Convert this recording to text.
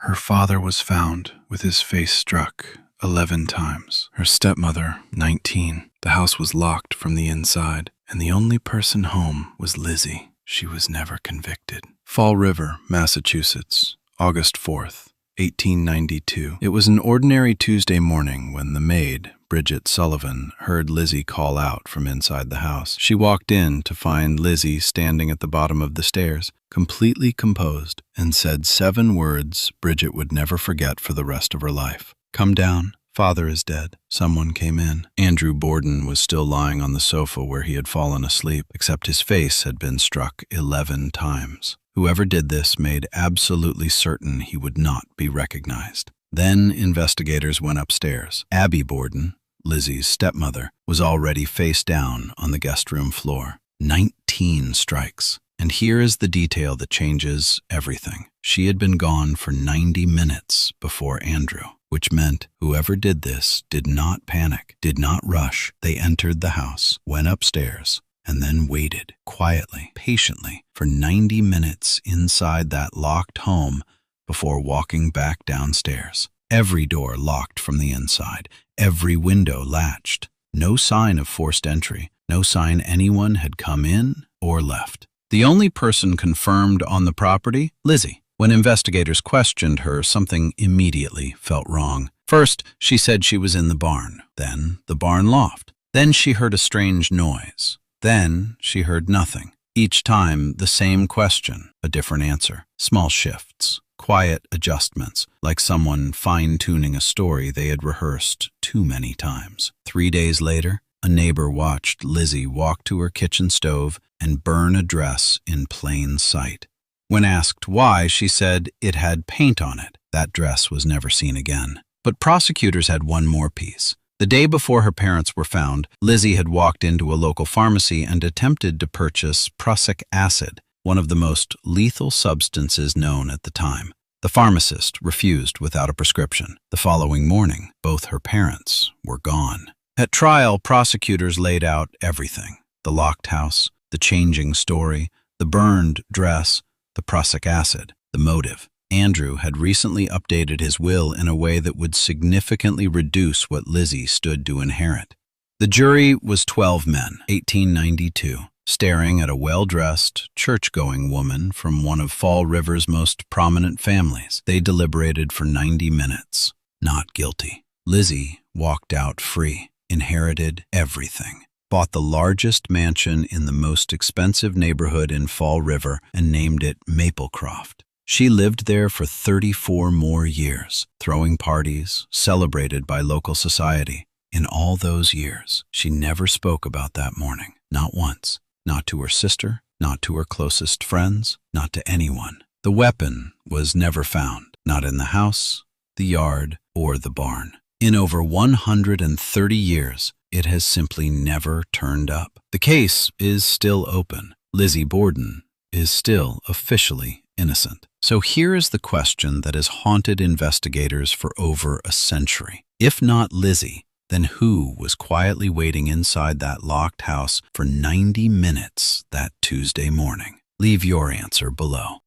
Her father was found with his face struck 11 times. Her stepmother, 19. The house was locked from the inside, and the only person home was Lizzie. She was never convicted. Fall River, Massachusetts, August 4th, 1892. It was an ordinary Tuesday morning when the maid, Bridget Sullivan, heard Lizzie call out from inside the house. She walked in to find Lizzie standing at the bottom of the stairs, completely composed, and said 7 words Bridget would never forget for the rest of her life. "Come down. Father is dead." Someone came in. Andrew Borden was still lying on the sofa where he had fallen asleep, except his face had been struck 11 times. Whoever did this made absolutely certain he would not be recognized. Then investigators went upstairs. Abby Borden, Lizzie's stepmother, was already face down on the guest room floor. 19 strikes. And here is the detail that changes everything. She had been gone for 90 minutes before Andrew, which meant whoever did this did not panic, did not rush. They entered the house, went upstairs, and then waited quietly, patiently, for 90 minutes inside that locked home before walking back downstairs. Every door locked from the inside, every window latched. No sign of forced entry, no sign anyone had come in or left. The only person confirmed on the property, Lizzie. When investigators questioned her, something immediately felt wrong. First, she said she was in the barn, then the barn loft. Then she heard a strange noise. Then she heard nothing. Each time, the same question, a different answer. Small shifts, quiet adjustments, like someone fine-tuning a story they had rehearsed too many times. 3 days later, a neighbor watched Lizzie walk to her kitchen stove and burn a dress in plain sight. When asked why, she said it had paint on it. That dress was never seen again. But prosecutors had one more piece. The day before her parents were found, Lizzie had walked into a local pharmacy and attempted to purchase prussic acid, one of the most lethal substances known at the time. The pharmacist refused without a prescription. The following morning, both her parents were gone. At trial, prosecutors laid out everything: the locked house, the changing story, the burned dress, the prussic acid, the motive. Andrew had recently updated his will in a way that would significantly reduce what Lizzie stood to inherit. The jury was 12 men, 1892, staring at a well-dressed, church-going woman from one of Fall River's most prominent families. They deliberated for 90 minutes. Not guilty. Lizzie walked out free, inherited everything, bought the largest mansion in the most expensive neighborhood in Fall River and named it Maplecroft. She lived there for 34 more years, throwing parties, celebrated by local society. In all those years, she never spoke about that morning, not once, not to her sister, not to her closest friends, not to anyone. The weapon was never found, not in the house, the yard, or the barn. In over 130 years, it has simply never turned up. The case is still open. Lizzie Borden is still officially innocent. So here is the question that has haunted investigators for over a century. If not Lizzie, then who was quietly waiting inside that locked house for 90 minutes that Tuesday morning? Leave your answer below.